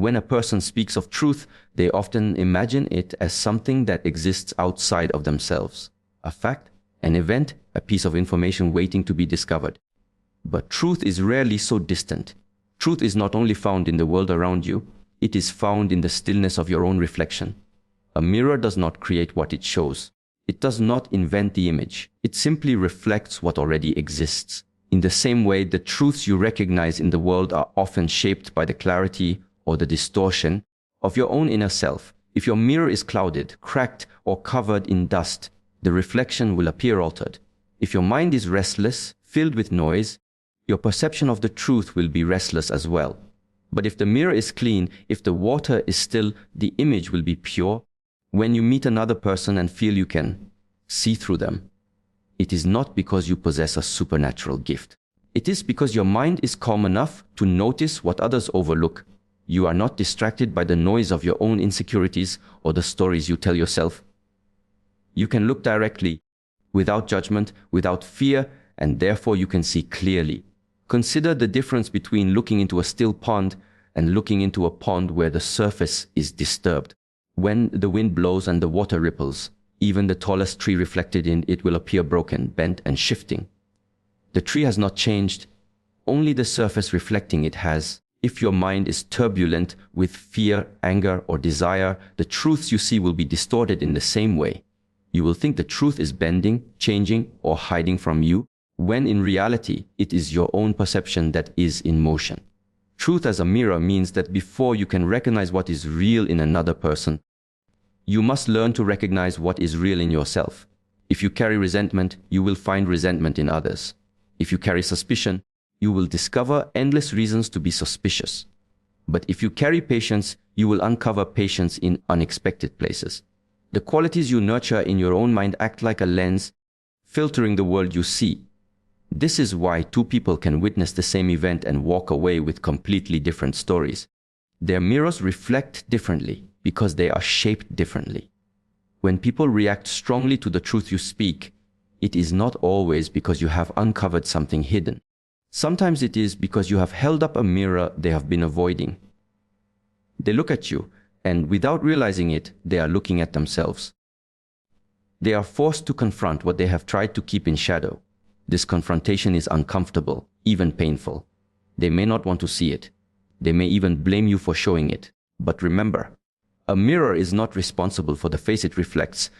When a person speaks of truth, they often imagine it as something that exists outside of themselves. A fact, an event, a piece of information waiting to be discovered. But truth is rarely so distant. Truth is not only found in the world around you, it is found in the stillness of your own reflection. A mirror does not create what it shows. It does not invent the image. It simply reflects what already exists. In the same way, the truths you recognize in the world are often shaped by the clarity or the distortion of your own inner self. If your mirror is clouded, cracked, or covered in dust, the reflection will appear altered. If your mind is restless, filled with noise, your perception of the truth will be restless as well. But if the mirror is clean, if the water is still, the image will be pure. When you meet another person and feel you can see through them, it is not because you possess a supernatural gift. It is because your mind is calm enough to notice what others overlook. You are not distracted by the noise of your own insecurities or the stories you tell yourself. You can look directly, without judgment, without fear, and therefore you can see clearly. Consider the difference between looking into a still pond and looking into a pond where the surface is disturbed. When the wind blows and the water ripples, even the tallest tree reflected in it will appear broken, bent, and shifting. The tree has not changed, only the surface reflecting it has. If your mind is turbulent with fear, anger, or desire, the truths you see will be distorted in the same way. You will think the truth is bending, changing, or hiding from you, when in reality, it is your own perception that is in motion. Truth as a mirror means that before you can recognize what is real in another person, you must learn to recognize what is real in yourself. If you carry resentment, you will find resentment in others. If you carry suspicion, you will discover endless reasons to be suspicious. But if you carry patience, you will uncover patience in unexpected places. The qualities you nurture in your own mind act like a lens, filtering the world you see. This is why two people can witness the same event and walk away with completely different stories. Their mirrors reflect differently because they are shaped differently. When people react strongly to the truth you speak, it is not always because you have uncovered something hidden. Sometimes it is because you have held up a mirror they have been avoiding. They look at you, and without realizing it, they are looking at themselves. They are forced to confront what they have tried to keep in shadow. This confrontation is uncomfortable, even painful. They may not want to see it. They may even blame you for showing it. But remember, a mirror is not responsible for the face it reflects.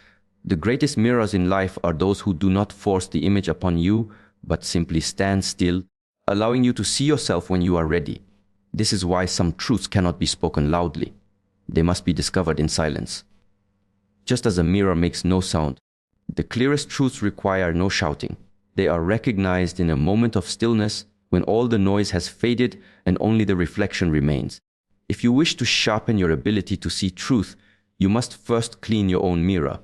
The greatest mirrors in life are those who do not force the image upon you, but simply stand still, allowing you to see yourself when you are ready. This is why some truths cannot be spoken loudly. They must be discovered in silence. Just as a mirror makes no sound, the clearest truths require no shouting. They are recognized in a moment of stillness when all the noise has faded and only the reflection remains. If you wish to sharpen your ability to see truth, you must first clean your own mirror.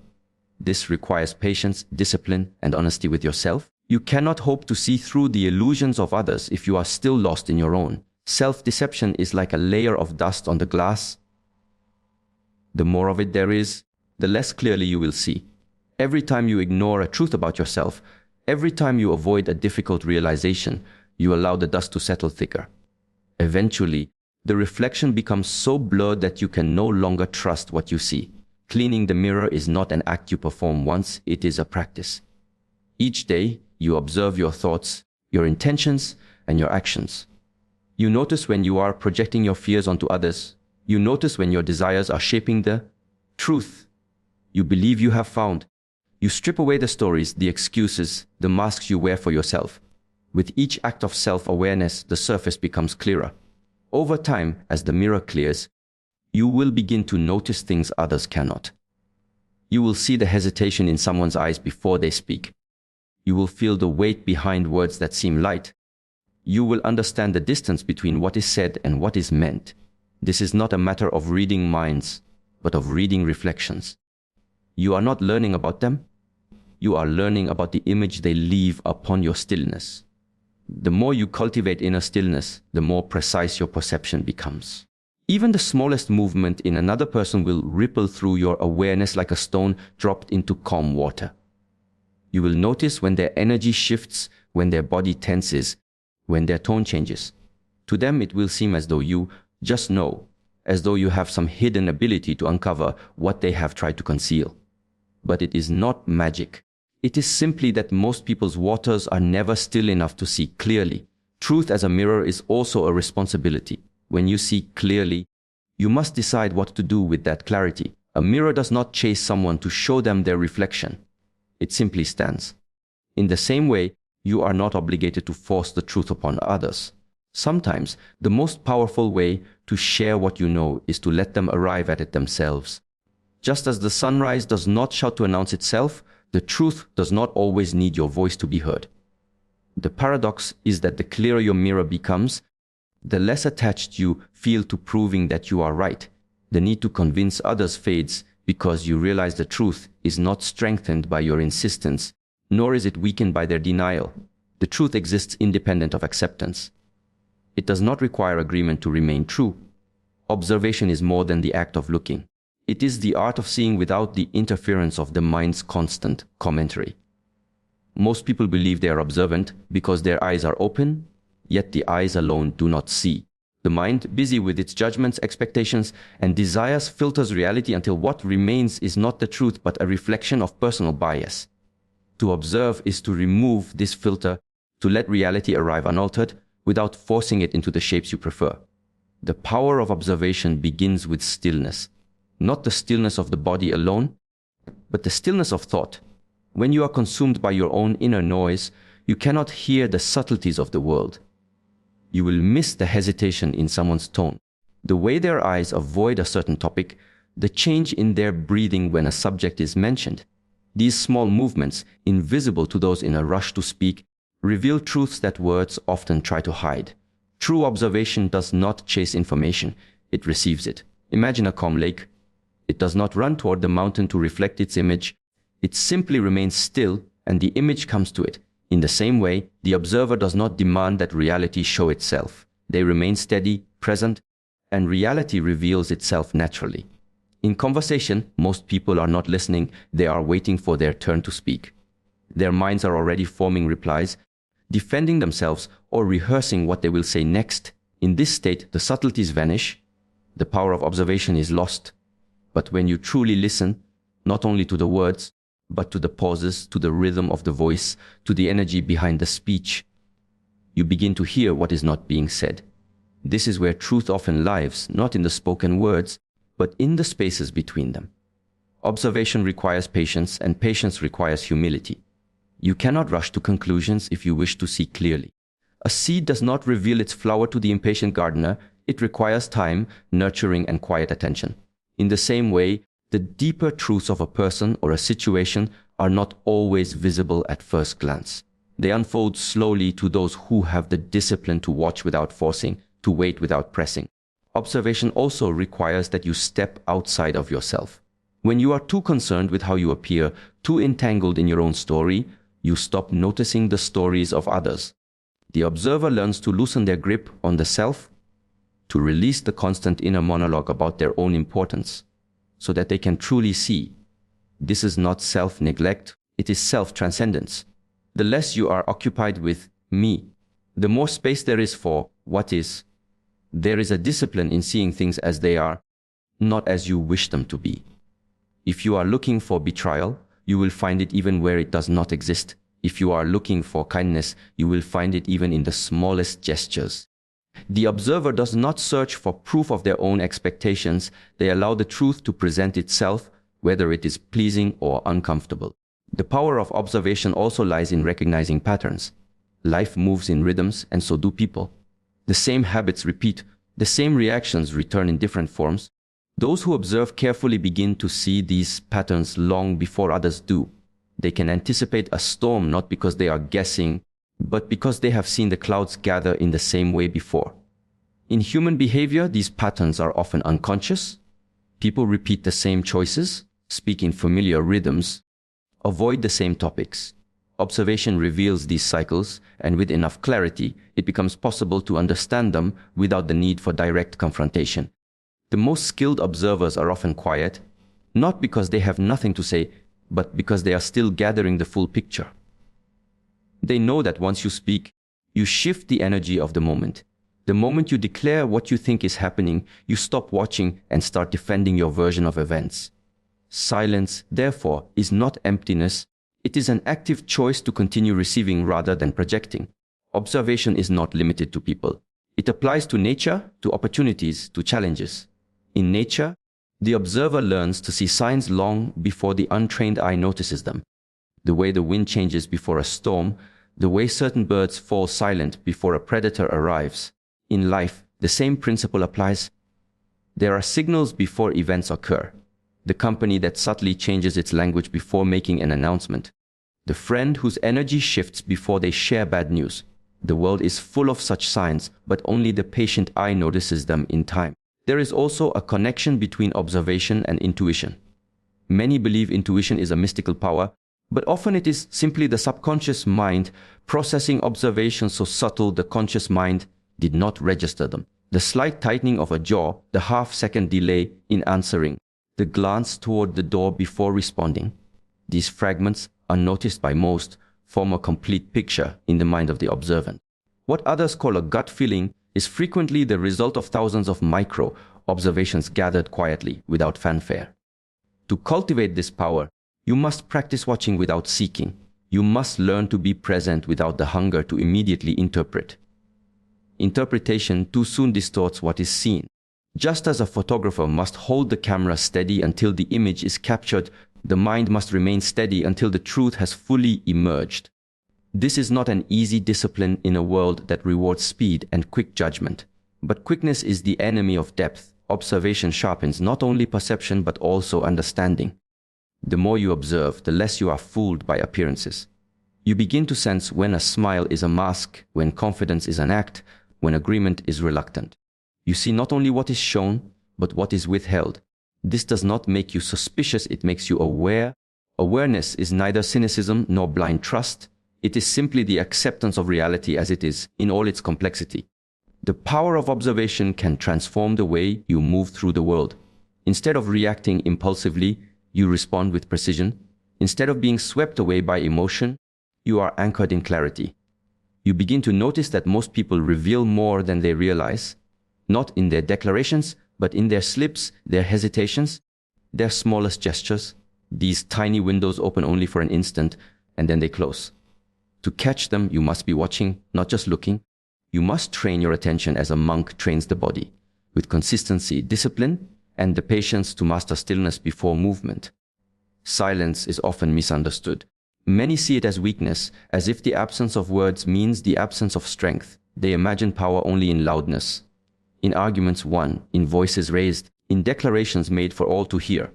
This requires patience, discipline, and honesty with yourself. You cannot hope to see through the illusions of others if you are still lost in your own. Self-deception is like a layer of dust on the glass. The more of it there is, the less clearly you will see. Every time you ignore a truth about yourself, every time you avoid a difficult realization, you allow the dust to settle thicker. Eventually, the reflection becomes so blurred that you can no longer trust what you see. Cleaning the mirror is not an act you perform once, it is a practice. Each day, you observe your thoughts, your intentions, and your actions. You notice when you are projecting your fears onto others. You notice when your desires are shaping the truth you believe you have found. You strip away the stories, the excuses, the masks you wear for yourself. With each act of self-awareness, the surface becomes clearer. Over time, as the mirror clears, you will begin to notice things others cannot. You will see the hesitation in someone's eyes before they speak. You will feel the weight behind words that seem light. You will understand the distance between what is said and what is meant. This is not a matter of reading minds, but of reading reflections. You are not learning about them. You are learning about the image they leave upon your stillness. The more you cultivate inner stillness, the more precise your perception becomes. Even the smallest movement in another person will ripple through your awareness like a stone dropped into calm water. You will notice when their energy shifts, when their body tenses, when their tone changes. To them, it will seem as though you just know, as though you have some hidden ability to uncover what they have tried to conceal. But it is not magic. It is simply that most people's waters are never still enough to see clearly. Truth as a mirror is also a responsibility. When you see clearly, you must decide what to do with that clarity. A mirror does not chase someone to show them their reflection. It simply stands. In the same way, you are not obligated to force the truth upon others. Sometimes, the most powerful way to share what you know is to let them arrive at it themselves. Just as the sunrise does not shout to announce itself, the truth does not always need your voice to be heard. The paradox is that the clearer your mirror becomes, the less attached you feel to proving that you are right. The need to convince others fades because you realize the truth is not strengthened by your insistence, nor is it weakened by their denial. The truth exists independent of acceptance. It does not require agreement to remain true. Observation is more than the act of looking. It is the art of seeing without the interference of the mind's constant commentary. Most people believe they are observant because their eyes are open, yet the eyes alone do not see. The mind, busy with its judgments, expectations, and desires, filters reality until what remains is not the truth but a reflection of personal bias. To observe is to remove this filter, to let reality arrive unaltered without forcing it into the shapes you prefer. The power of observation begins with stillness. Not the stillness of the body alone, but the stillness of thought. When you are consumed by your own inner noise, you cannot hear the subtleties of the world. You will miss the hesitation in someone's tone, the way their eyes avoid a certain topic, the change in their breathing when a subject is mentioned. These small movements, invisible to those in a rush to speak, reveal truths that words often try to hide. True observation does not chase information, it receives it. Imagine a calm lake. It does not run toward the mountain to reflect its image. It simply remains still and the image comes to it. In the same way, the observer does not demand that reality show itself. They remain steady, present, and reality reveals itself naturally. In conversation, most people are not listening, they are waiting for their turn to speak. Their minds are already forming replies, defending themselves, or rehearsing what they will say next. In this state, the subtleties vanish, the power of observation is lost. But when you truly listen, not only to the words, but to the pauses, to the rhythm of the voice, to the energy behind the speech, you begin to hear what is not being said. This is where truth often lives, not in the spoken words, but in the spaces between them. Observation requires patience, and patience requires humility. You cannot rush to conclusions if you wish to see clearly. A seed does not reveal its flower to the impatient gardener. It requires time, nurturing, and quiet attention. In the same way, the deeper truths of a person or a situation are not always visible at first glance. They unfold slowly to those who have the discipline to watch without forcing, to wait without pressing. Observation also requires that you step outside of yourself. When you are too concerned with how you appear, too entangled in your own story, you stop noticing the stories of others. The observer learns to loosen their grip on the self, to release the constant inner monologue about their own importance, so that they can truly see. This is not self-neglect, it is self-transcendence. The less you are occupied with me, the more space there is for what is. There is a discipline in seeing things as they are, not as you wish them to be. If you are looking for betrayal, you will find it even where it does not exist. If you are looking for kindness, you will find it even in the smallest gestures. The observer does not search for proof of their own expectations. They allow the truth to present itself, whether it is pleasing or uncomfortable. The power of observation also lies in recognizing patterns. Life moves in rhythms, and so do people. The same habits repeat, the same reactions return in different forms. Those who observe carefully begin to see these patterns long before others do. They can anticipate a storm not because they are guessing, but because they have seen the clouds gather in the same way before. In human behavior, these patterns are often unconscious. People repeat the same choices, speak in familiar rhythms, avoid the same topics. Observation reveals these cycles, and with enough clarity, it becomes possible to understand them without the need for direct confrontation. The most skilled observers are often quiet, not because they have nothing to say, but because they are still gathering the full picture. They know that once you speak, you shift the energy of the moment. The moment you declare what you think is happening, you stop watching and start defending your version of events. Silence, therefore, is not emptiness. It is an active choice to continue receiving rather than projecting. Observation is not limited to people. It applies to nature, to opportunities, to challenges. In nature, the observer learns to see signs long before the untrained eye notices them. The way the wind changes before a storm, the way certain birds fall silent before a predator arrives. In life, the same principle applies. There are signals before events occur. The company that subtly changes its language before making an announcement. The friend whose energy shifts before they share bad news. The world is full of such signs, but only the patient eye notices them in time. There is also a connection between observation and intuition. Many believe intuition is a mystical power, but often it is simply the subconscious mind processing observations so subtle the conscious mind did not register them. The slight tightening of a jaw, the half-second delay in answering, the glance toward the door before responding. These fragments, unnoticed by most, form a complete picture in the mind of the observant. What others call a gut feeling is frequently the result of thousands of micro observations gathered quietly without fanfare. To cultivate this power, you must practice watching without seeking. You must learn to be present without the hunger to immediately interpret. Interpretation too soon distorts what is seen. Just as a photographer must hold the camera steady until the image is captured, the mind must remain steady until the truth has fully emerged. This is not an easy discipline in a world that rewards speed and quick judgment. But quickness is the enemy of depth. Observation sharpens not only perception but also understanding. The more you observe, the less you are fooled by appearances. You begin to sense when a smile is a mask, when confidence is an act, when agreement is reluctant. You see not only what is shown, but what is withheld. This does not make you suspicious, it makes you aware. Awareness is neither cynicism nor blind trust. It is simply the acceptance of reality as it is, in all its complexity. The power of observation can transform the way you move through the world. Instead of reacting impulsively, you respond with precision. Instead of being swept away by emotion, you are anchored in clarity. You begin to notice that most people reveal more than they realize, not in their declarations, but in their slips, their hesitations, their smallest gestures. These tiny windows open only for an instant, and then they close. To catch them, you must be watching, not just looking. You must train your attention as a monk trains the body, with consistency, discipline, and the patience to master stillness before movement. Silence is often misunderstood. Many see it as weakness, as if the absence of words means the absence of strength. They imagine power only in loudness, in arguments won, in voices raised, in declarations made for all to hear.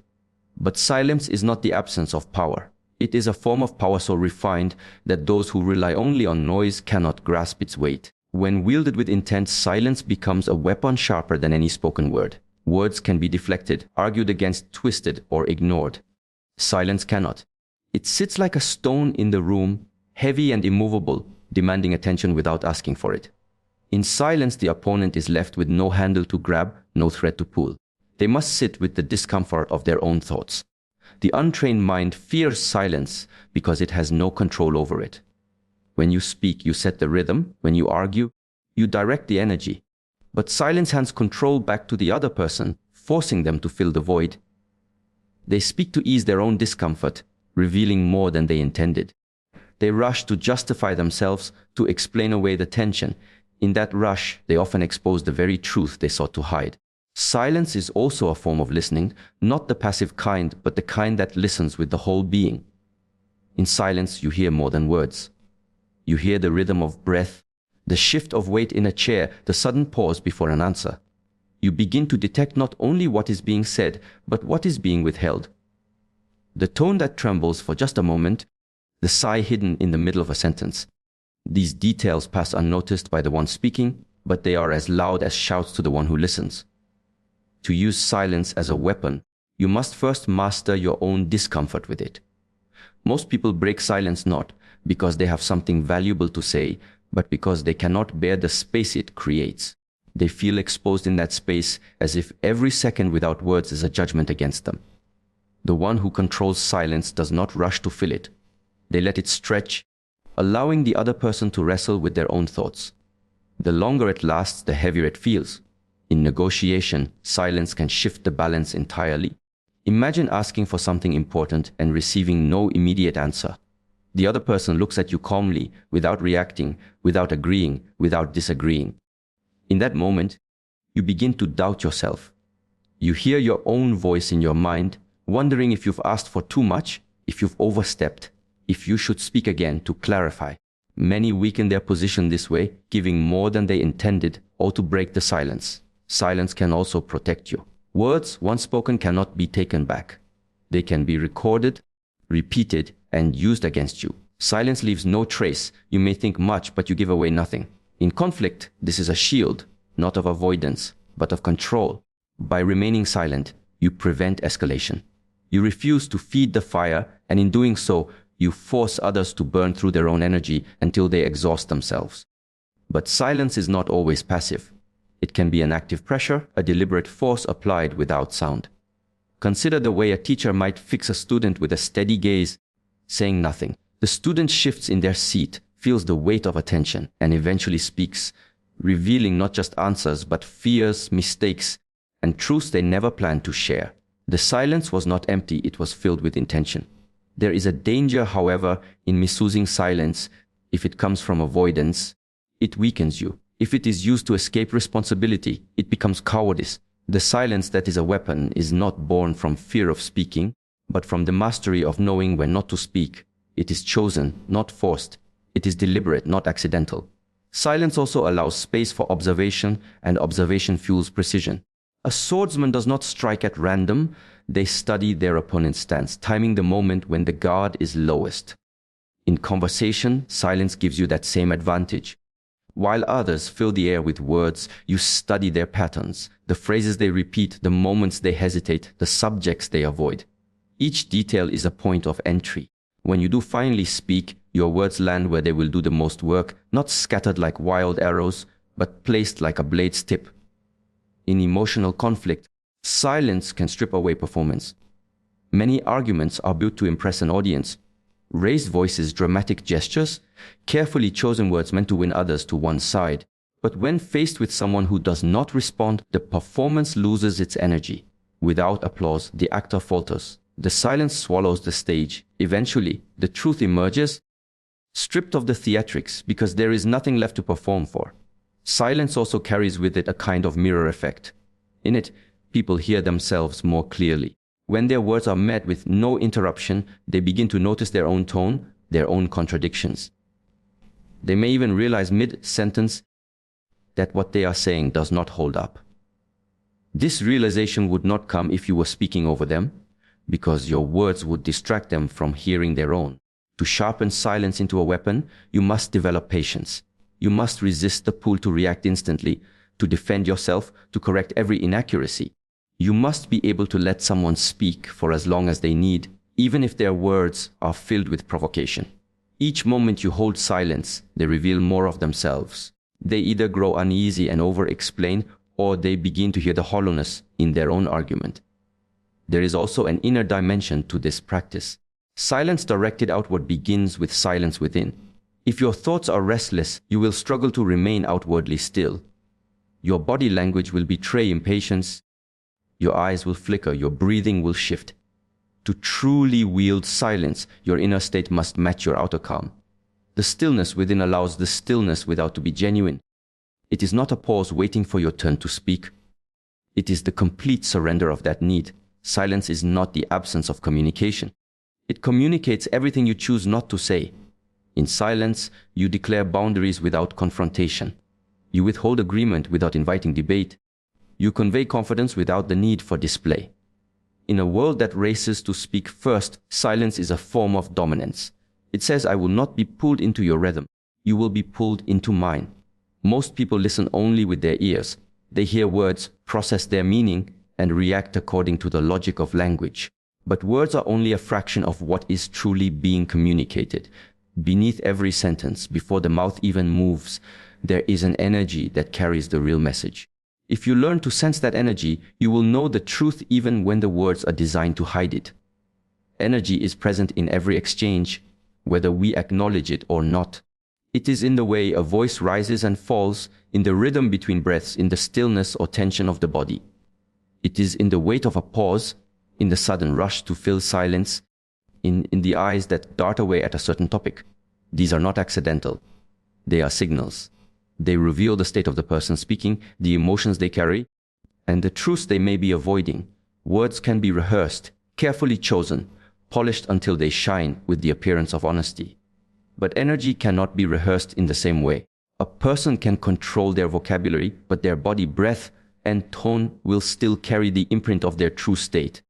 But silence is not the absence of power. It is a form of power so refined that those who rely only on noise cannot grasp its weight. When wielded with intent, silence becomes a weapon sharper than any spoken word. Words can be deflected, argued against, twisted, or ignored. Silence cannot. It sits like a stone in the room, heavy and immovable, demanding attention without asking for it. In silence, the opponent is left with no handle to grab, no thread to pull. They must sit with the discomfort of their own thoughts. The untrained mind fears silence because it has no control over it. When you speak, you set the rhythm. When you argue, you direct the energy. But silence hands control back to the other person, forcing them to fill the void. They speak to ease their own discomfort, revealing more than they intended. They rush to justify themselves, to explain away the tension. In that rush, they often expose the very truth they sought to hide. Silence is also a form of listening, not the passive kind, but the kind that listens with the whole being. In silence, you hear more than words. You hear the rhythm of breath, the shift of weight in a chair, the sudden pause before an answer. You begin to detect not only what is being said, but what is being withheld. The tone that trembles for just a moment, the sigh hidden in the middle of a sentence. These details pass unnoticed by the one speaking, but they are as loud as shouts to the one who listens. To use silence as a weapon, you must first master your own discomfort with it. Most people break silence not because they have something valuable to say, but because they cannot bear the space it creates. They feel exposed in that space as if every second without words is a judgment against them. The one who controls silence does not rush to fill it. They let it stretch, allowing the other person to wrestle with their own thoughts. The longer it lasts, the heavier it feels. In negotiation, silence can shift the balance entirely. Imagine asking for something important and receiving no immediate answer. The other person looks at you calmly, without reacting, without agreeing, without disagreeing. In that moment, you begin to doubt yourself. You hear your own voice in your mind, wondering if you've asked for too much, if you've overstepped, if you should speak again to clarify. Many weaken their position this way, giving more than they intended, or to break the silence. Silence can also protect you. Words once spoken cannot be taken back. They can be recorded, repeated, and used against you. Silence leaves no trace. You may think much, but you give away nothing. In conflict, this is a shield, not of avoidance, but of control. By remaining silent, you prevent escalation. You refuse to feed the fire, and in doing so, you force others to burn through their own energy until they exhaust themselves. But silence is not always passive. It can be an active pressure, a deliberate force applied without sound. Consider the way a teacher might fix a student with a steady gaze, saying nothing. The student shifts in their seat, feels the weight of attention, and eventually speaks, revealing not just answers, but fears, mistakes, and truths they never planned to share. The silence was not empty, it was filled with intention. There is a danger, however, in misusing silence. If it comes from avoidance, it weakens you. If it is used to escape responsibility, it becomes cowardice. The silence that is a weapon is not born from fear of speaking, but from the mastery of knowing when not to speak. It is chosen, not forced. It is deliberate, not accidental. Silence also allows space for observation, and observation fuels precision. A swordsman does not strike at random. They study their opponent's stance, timing the moment when the guard is lowest. In conversation, silence gives you that same advantage. While others fill the air with words, you study their patterns, the phrases they repeat, the moments they hesitate, the subjects they avoid. Each detail is a point of entry. When you do finally speak, your words land where they will do the most work, not scattered like wild arrows, but placed like a blade's tip. In emotional conflict, silence can strip away performance. Many arguments are built to impress an audience. Raised voices, dramatic gestures, carefully chosen words meant to win others to one side. But when faced with someone who does not respond, the performance loses its energy. Without applause, the actor falters. The silence swallows the stage. Eventually, the truth emerges, stripped of the theatrics, because there is nothing left to perform for. Silence also carries with it a kind of mirror effect. In it, people hear themselves more clearly. When their words are met with no interruption, they begin to notice their own tone, their own contradictions. They may even realize mid-sentence that what they are saying does not hold up. This realization would not come if you were speaking over them, because your words would distract them from hearing their own. To sharpen silence into a weapon, you must develop patience. You must resist the pull to react instantly, to defend yourself, to correct every inaccuracy. You must be able to let someone speak for as long as they need, even if their words are filled with provocation. Each moment you hold silence, they reveal more of themselves. They either grow uneasy and over-explain, or they begin to hear the hollowness in their own argument. There is also an inner dimension to this practice. Silence directed outward begins with silence within. If your thoughts are restless, you will struggle to remain outwardly still. Your body language will betray impatience. Your eyes will flicker, your breathing will shift. To truly wield silence, your inner state must match your outer calm. The stillness within allows the stillness without to be genuine. It is not a pause waiting for your turn to speak. It is the complete surrender of that need. Silence is not the absence of communication. It communicates everything you choose not to say. In silence, you declare boundaries without confrontation. You withhold agreement without inviting debate. You convey confidence without the need for display. In a world that races to speak first, silence is a form of dominance. It says, I will not be pulled into your rhythm. You will be pulled into mine. Most people listen only with their ears. They hear words, process their meaning, and react according to the logic of language. But words are only a fraction of what is truly being communicated. Beneath every sentence, before the mouth even moves, there is an energy that carries the real message. If you learn to sense that energy, you will know the truth even when the words are designed to hide it. Energy is present in every exchange, whether we acknowledge it or not. It is in the way a voice rises and falls, in the rhythm between breaths, in the stillness or tension of the body. It is in the weight of a pause, in the sudden rush to fill silence, in the eyes that dart away at a certain topic. These are not accidental. They are signals. They reveal the state of the person speaking, the emotions they carry, and the truths they may be avoiding. Words can be rehearsed, carefully chosen, polished until they shine with the appearance of honesty. But energy cannot be rehearsed in the same way. A person can control their vocabulary, but their body, breath, and tone will still carry the imprint of their true state.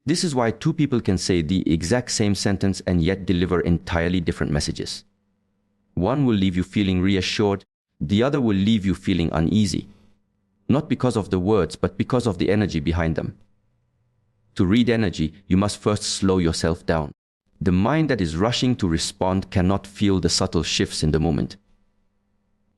This is why two people can say the exact same sentence and yet deliver entirely different messages. One will leave you feeling reassured, the other will leave you feeling uneasy. Not because of the words, but because of the energy behind them. To read energy, you must first slow yourself down. The mind that is rushing to respond cannot feel the subtle shifts in the moment.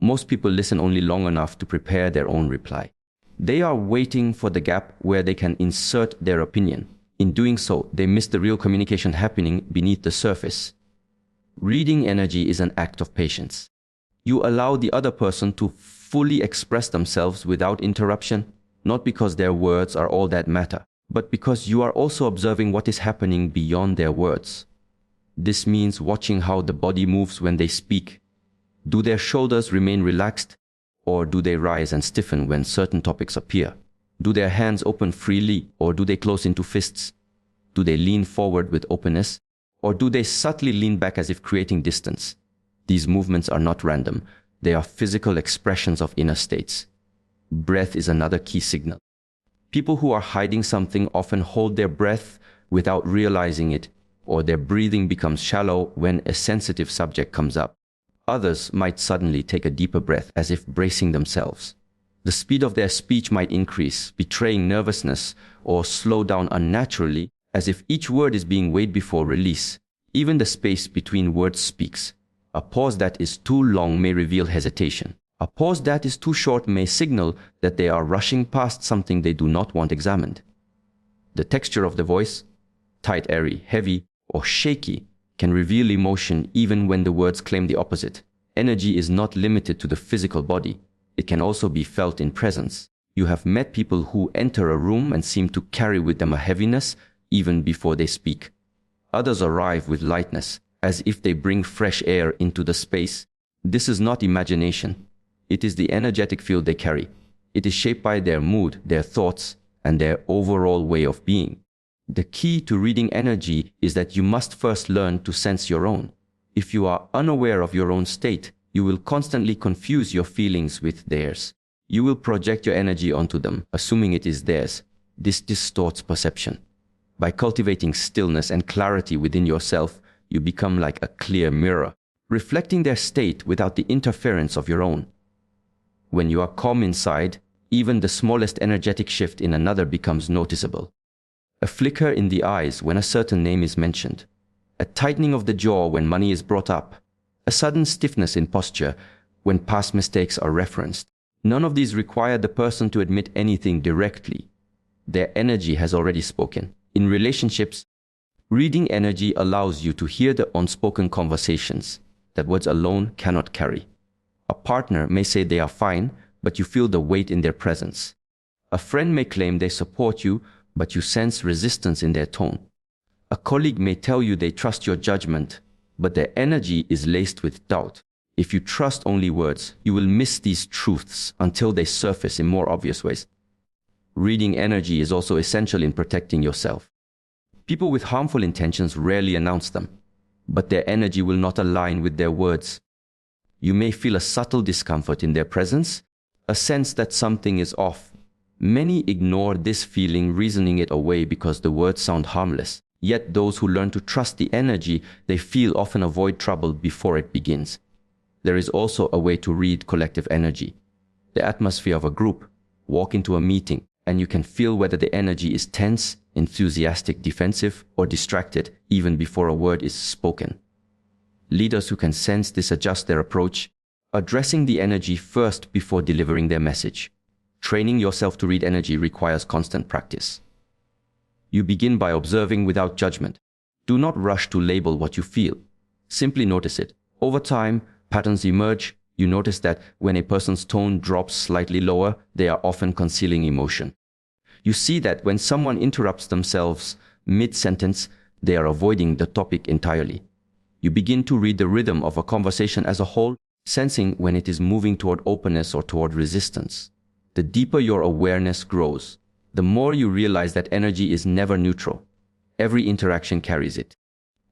Most people listen only long enough to prepare their own reply. They are waiting for the gap where they can insert their opinion. In doing so, they miss the real communication happening beneath the surface. Reading energy is an act of patience. You allow the other person to fully express themselves without interruption, not because their words are all that matter, but because you are also observing what is happening beyond their words. This means watching how the body moves when they speak. Do their shoulders remain relaxed, or do they rise and stiffen when certain topics appear? Do their hands open freely, or do they close into fists? Do they lean forward with openness, or do they subtly lean back as if creating distance? These movements are not random. They are physical expressions of inner states. Breath is another key signal. People who are hiding something often hold their breath without realizing it, or their breathing becomes shallow when a sensitive subject comes up. Others might suddenly take a deeper breath as if bracing themselves. The speed of their speech might increase, betraying nervousness, or slow down unnaturally as if each word is being weighed before release. Even the space between words speaks. A pause that is too long may reveal hesitation. A pause that is too short may signal that they are rushing past something they do not want examined. The texture of the voice, tight, airy, heavy, or shaky, can reveal emotion even when the words claim the opposite. Energy is not limited to the physical body. It can also be felt in presence. You have met people who enter a room and seem to carry with them a heaviness even before they speak. Others arrive with lightness, as if they bring fresh air into the space. This is not imagination. It is the energetic field they carry. It is shaped by their mood, their thoughts, and their overall way of being. The key to reading energy is that you must first learn to sense your own. If you are unaware of your own state, you will constantly confuse your feelings with theirs. You will project your energy onto them, assuming it is theirs. This distorts perception. By cultivating stillness and clarity within yourself, you become like a clear mirror, reflecting their state without the interference of your own. When you are calm inside, even the smallest energetic shift in another becomes noticeable. A flicker in the eyes when a certain name is mentioned, a tightening of the jaw when money is brought up, a sudden stiffness in posture when past mistakes are referenced. None of these require the person to admit anything directly. Their energy has already spoken. In relationships, reading energy allows you to hear the unspoken conversations that words alone cannot carry. A partner may say they are fine, but you feel the weight in their presence. A friend may claim they support you, but you sense resistance in their tone. A colleague may tell you they trust your judgment, but their energy is laced with doubt. If you trust only words, you will miss these truths until they surface in more obvious ways. Reading energy is also essential in protecting yourself. People with harmful intentions rarely announce them, but their energy will not align with their words. You may feel a subtle discomfort in their presence, a sense that something is off. Many ignore this feeling, reasoning it away because the words sound harmless. Yet those who learn to trust the energy they feel often avoid trouble before it begins. There is also a way to read collective energy. The atmosphere of a group. Walk into a meeting, and you can feel whether the energy is tense, enthusiastic, defensive, or distracted even before a word is spoken. Leaders who can sense this adjust their approach, addressing the energy first before delivering their message. Training yourself to read energy requires constant practice. You begin by observing without judgment. Do not rush to label what you feel. Simply notice it. Over time, Patterns emerge. You notice that when a person's tone drops slightly lower, they are often concealing emotion. You see that when someone interrupts themselves mid-sentence, they are avoiding the topic entirely. You begin to read the rhythm of a conversation as a whole, sensing when it is moving toward openness or toward resistance. The deeper your awareness grows, the more you realize that energy is never neutral. Every interaction carries it.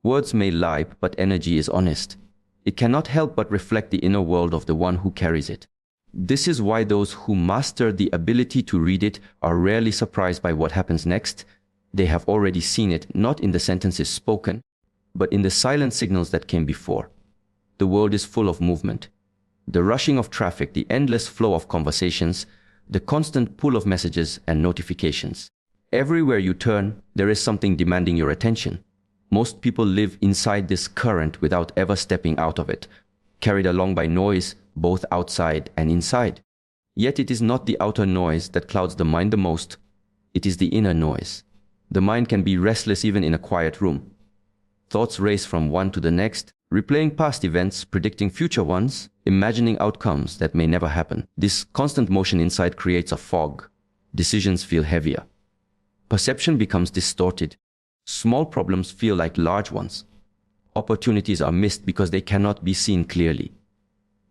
Words may lie, but energy is honest. It cannot help but reflect the inner world of the one who carries it. This is why those who master the ability to read it are rarely surprised by what happens next. They have already seen it, not in the sentences spoken, but in the silent signals that came before. The world is full of movement. The rushing of traffic, the endless flow of conversations, the constant pull of messages and notifications. Everywhere you turn, there is something demanding your attention. Most people live inside this current without ever stepping out of it, carried along by noise, both outside and inside. Yet it is not the outer noise that clouds the mind the most. It is the inner noise. The mind can be restless even in a quiet room. Thoughts race from one to the next, replaying past events, predicting future ones, imagining outcomes that may never happen. This constant motion inside creates a fog. Decisions feel heavier. Perception becomes distorted. Small problems feel like large ones. Opportunities are missed because they cannot be seen clearly.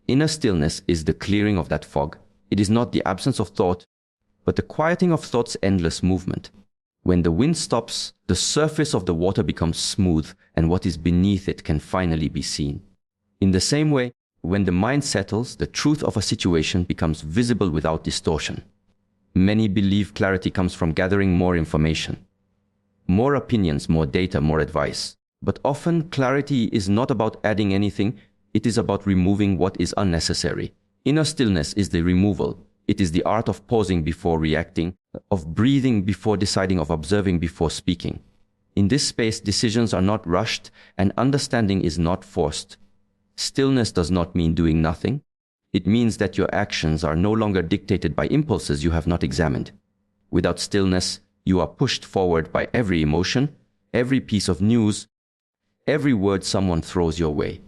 Inner stillness is the clearing of that fog. It is not the absence of thought, but the quieting of thought's endless movement. When the wind stops, the surface of the water becomes smooth, and what is beneath it can finally be seen. In the same way, when the mind settles, the truth of a situation becomes visible without distortion. Many believe clarity comes from gathering more information. More opinions, more data, more advice. But often clarity is not about adding anything, it is about removing what is unnecessary. Inner stillness is the removal. It is the art of pausing before reacting, of breathing before deciding, of observing before speaking. In this space, decisions are not rushed and understanding is not forced. Stillness does not mean doing nothing. It means that your actions are no longer dictated by impulses you have not examined. Without stillness, you are pushed forward by every emotion, every piece of news, every word someone throws your way.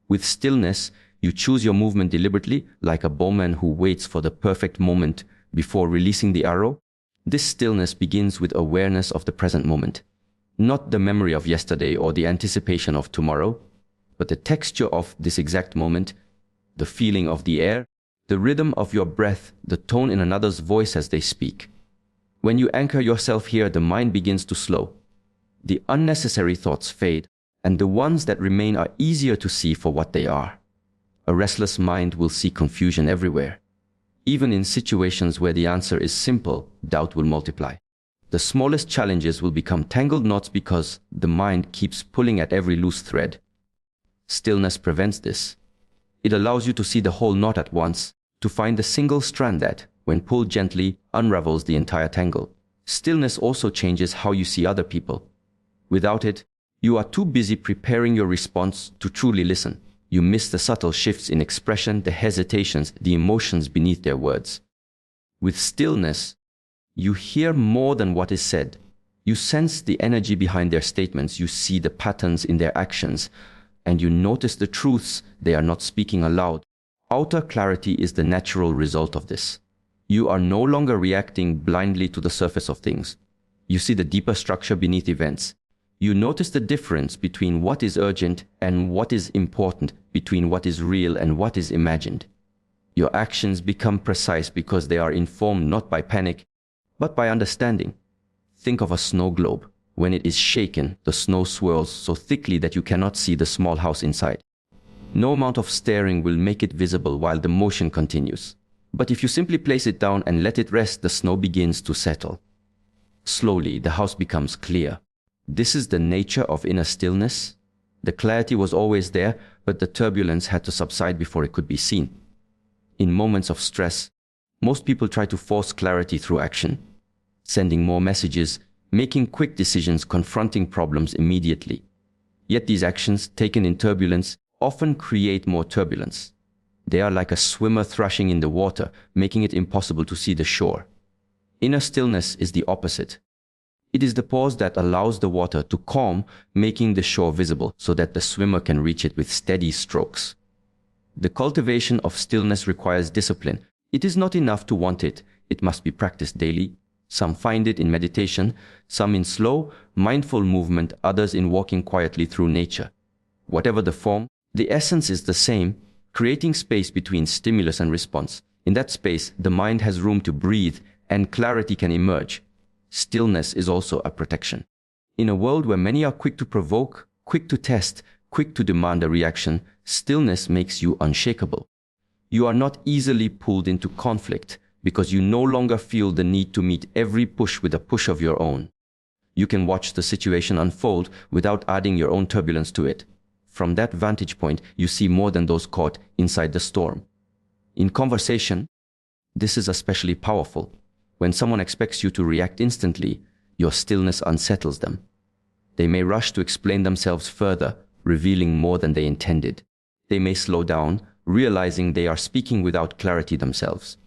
With stillness, you choose your movement deliberately, like a bowman who waits for the perfect moment before releasing the arrow. This stillness begins with awareness of the present moment, not the memory of yesterday or the anticipation of tomorrow, but the texture of this exact moment, the feeling of the air, the rhythm of your breath, the tone in another's voice as they speak. When you anchor yourself here, the mind begins to slow. The unnecessary thoughts fade, and the ones that remain are easier to see for what they are. A restless mind will see confusion everywhere. Even in situations where the answer is simple, doubt will multiply. The smallest challenges will become tangled knots because the mind keeps pulling at every loose thread. Stillness prevents this. It allows you to see the whole knot at once, to find the single strand that, when pulled gently, unravels the entire tangle. Stillness also changes how you see other people. Without it, you are too busy preparing your response to truly listen. You miss the subtle shifts in expression, the hesitations, the emotions beneath their words. With stillness, you hear more than what is said. You sense the energy behind their statements, you see the patterns in their actions, and you notice the truths they are not speaking aloud. Outer clarity is the natural result of this. You are no longer reacting blindly to the surface of things. You see the deeper structure beneath events. You notice the difference between what is urgent and what is important, between what is real and what is imagined. Your actions become precise because they are informed not by panic, but by understanding. Think of a snow globe. When it is shaken, the snow swirls so thickly that you cannot see the small house inside. No amount of staring will make it visible while the motion continues. But if you simply place it down and let it rest, the snow begins to settle. Slowly, the house becomes clear. This is the nature of inner stillness. The clarity was always there, but the turbulence had to subside before it could be seen. In moments of stress, most people try to force clarity through action, sending more messages, making quick decisions, confronting problems immediately. Yet these actions, taken in turbulence, often create more turbulence. They are like a swimmer thrashing in the water, making it impossible to see the shore. Inner stillness is the opposite. It is the pause that allows the water to calm, making the shore visible so that the swimmer can reach it with steady strokes. The cultivation of stillness requires discipline. It is not enough to want it. It must be practiced daily. Some find it in meditation, some in slow, mindful movement, others in walking quietly through nature. Whatever the form, the essence is the same, creating space between stimulus and response. In that space, the mind has room to breathe and clarity can emerge. Stillness is also a protection. In a world where many are quick to provoke, quick to test, quick to demand a reaction, stillness makes you unshakable. You are not easily pulled into conflict because you no longer feel the need to meet every push with a push of your own. You can watch the situation unfold without adding your own turbulence to it. From that vantage point, you see more than those caught inside the storm. In conversation, this is especially powerful. When someone expects you to react instantly, your stillness unsettles them. They may rush to explain themselves further, revealing more than they intended. They may slow down, realizing they are speaking without clarity themselves.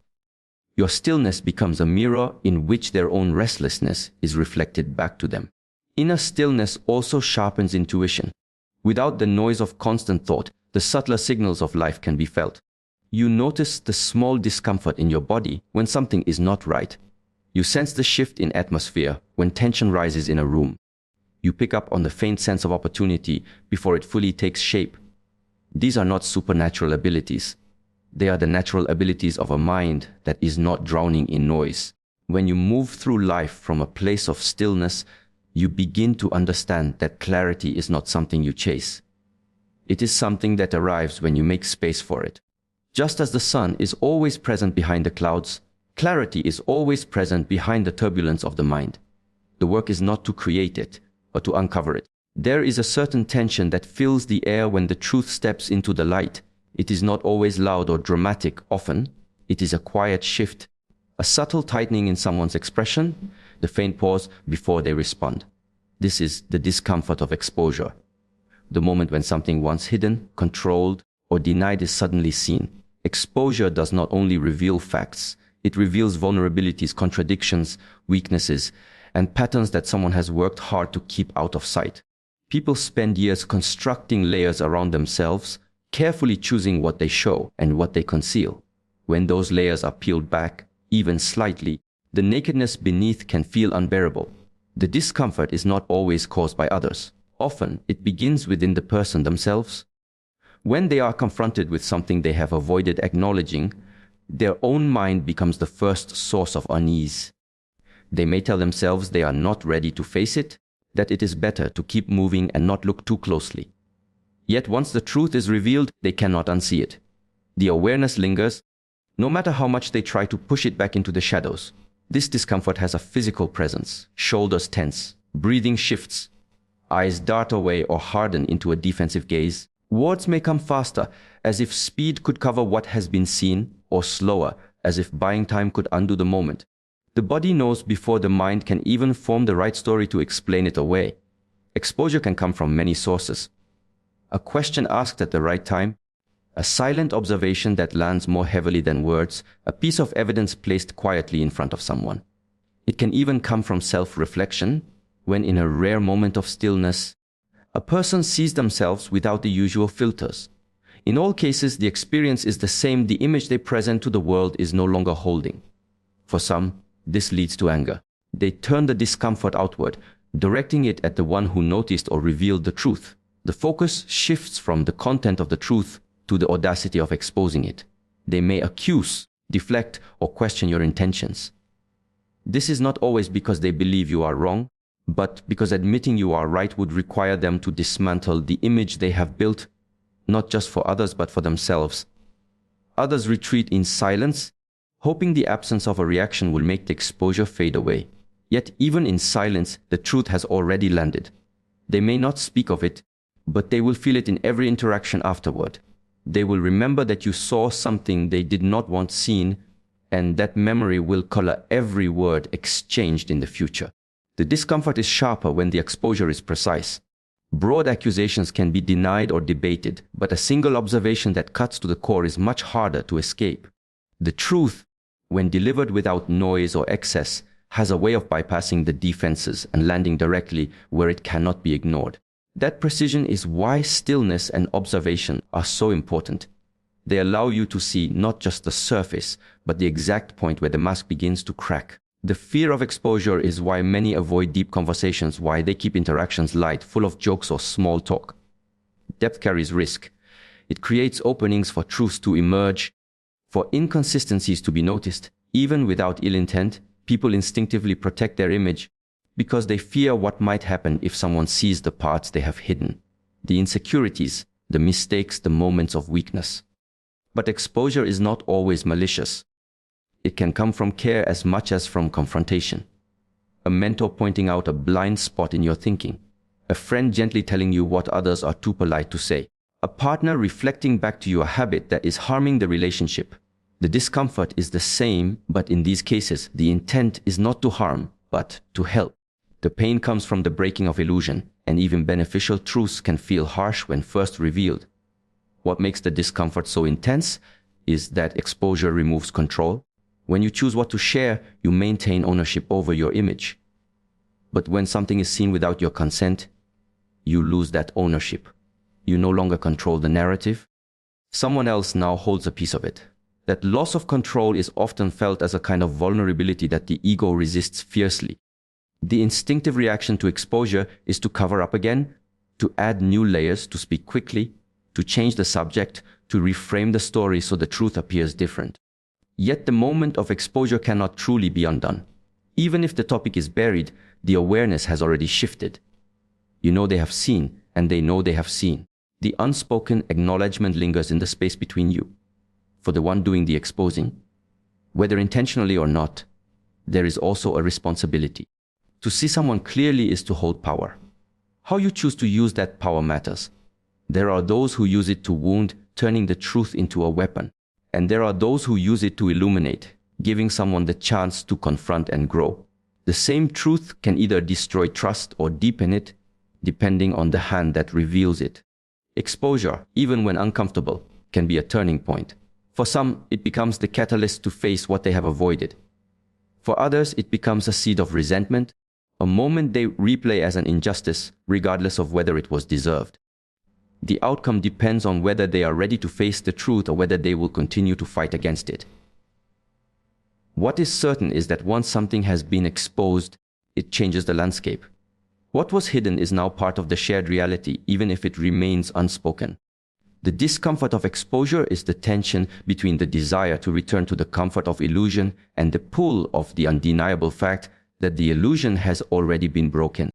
Your stillness becomes a mirror in which their own restlessness is reflected back to them. Inner stillness also sharpens intuition. Without the noise of constant thought, the subtler signals of life can be felt. You notice the small discomfort in your body when something is not right. You sense the shift in atmosphere when tension rises in a room. You pick up on the faint sense of opportunity before it fully takes shape. These are not supernatural abilities. They are the natural abilities of a mind that is not drowning in noise. When you move through life from a place of stillness, you begin to understand that clarity is not something you chase. It is something that arrives when you make space for it. Just as the sun is always present behind the clouds, clarity is always present behind the turbulence of the mind. The work is not to create it, but to uncover it. There is a certain tension that fills the air when the truth steps into the light. It is not always loud or dramatic. Often, it is a quiet shift, a subtle tightening in someone's expression, the faint pause before they respond. This is the discomfort of exposure. The moment when something once hidden, controlled, or denied is suddenly seen. Exposure does not only reveal facts, it reveals vulnerabilities, contradictions, weaknesses, and patterns that someone has worked hard to keep out of sight. People spend years constructing layers around themselves, carefully choosing what they show and what they conceal. When those layers are peeled back, even slightly, the nakedness beneath can feel unbearable. The discomfort is not always caused by others. Often, it begins within the person themselves. When they are confronted with something they have avoided acknowledging, their own mind becomes the first source of unease. They may tell themselves they are not ready to face it, that it is better to keep moving and not look too closely. Yet once the truth is revealed, they cannot unsee it. The awareness lingers, no matter how much they try to push it back into the shadows. This discomfort has a physical presence. Shoulders tense, breathing shifts, eyes dart away or harden into a defensive gaze. Words may come faster, as if speed could cover what has been seen, or slower, as if buying time could undo the moment. The body knows before the mind can even form the right story to explain it away. Exposure can come from many sources. A question asked at the right time, a silent observation that lands more heavily than words, a piece of evidence placed quietly in front of someone. It can even come from self-reflection, when in a rare moment of stillness, a person sees themselves without the usual filters. In all cases, the experience is the same. The image they present to the world is no longer holding. For some, this leads to anger. They turn the discomfort outward, directing it at the one who noticed or revealed the truth. The focus shifts from the content of the truth to the audacity of exposing it. They may accuse, deflect, or question your intentions. This is not always because they believe you are wrong, but because admitting you are right would require them to dismantle the image they have built, not just for others but for themselves. Others retreat in silence, hoping the absence of a reaction will make the exposure fade away. Yet even in silence, the truth has already landed. They may not speak of it, but they will feel it in every interaction afterward. They will remember that you saw something they did not want seen, and that memory will color every word exchanged in the future. The discomfort is sharper when the exposure is precise. Broad accusations can be denied or debated, but a single observation that cuts to the core is much harder to escape. The truth, when delivered without noise or excess, has a way of bypassing the defenses and landing directly where it cannot be ignored. That precision is why stillness and observation are so important. They allow you to see not just the surface, but the exact point where the mask begins to crack. The fear of exposure is why many avoid deep conversations, why they keep interactions light, full of jokes or small talk. Depth carries risk. It creates openings for truths to emerge, for inconsistencies to be noticed. Even without ill intent, people instinctively protect their image because they fear what might happen if someone sees the parts they have hidden, the insecurities, the mistakes, the moments of weakness. But exposure is not always malicious. It can come from care as much as from confrontation. A mentor pointing out a blind spot in your thinking. A friend gently telling you what others are too polite to say. A partner reflecting back to you a habit that is harming the relationship. The discomfort is the same, but in these cases, the intent is not to harm, but to help. The pain comes from the breaking of illusion, and even beneficial truths can feel harsh when first revealed. What makes the discomfort so intense is that exposure removes control. When you choose what to share, you maintain ownership over your image. But when something is seen without your consent, you lose that ownership. You no longer control the narrative. Someone else now holds a piece of it. That loss of control is often felt as a kind of vulnerability that the ego resists fiercely. The instinctive reaction to exposure is to cover up again, to add new layers, to speak quickly, to change the subject, to reframe the story so the truth appears different. Yet the moment of exposure cannot truly be undone. Even if the topic is buried, the awareness has already shifted. You know they have seen, and they know they have seen. The unspoken acknowledgement lingers in the space between you. For the one doing the exposing, whether intentionally or not, there is also a responsibility. To see someone clearly is to hold power. How you choose to use that power matters. There are those who use it to wound, turning the truth into a weapon. And there are those who use it to illuminate, giving someone the chance to confront and grow. The same truth can either destroy trust or deepen it, depending on the hand that reveals it. Exposure, even when uncomfortable, can be a turning point. For some, it becomes the catalyst to face what they have avoided. For others, it becomes a seed of resentment, a moment they replay as an injustice, regardless of whether it was deserved. The outcome depends on whether they are ready to face the truth or whether they will continue to fight against it. What is certain is that once something has been exposed, it changes the landscape. What was hidden is now part of the shared reality, even if it remains unspoken. The discomfort of exposure is the tension between the desire to return to the comfort of illusion and the pull of the undeniable fact that the illusion has already been broken.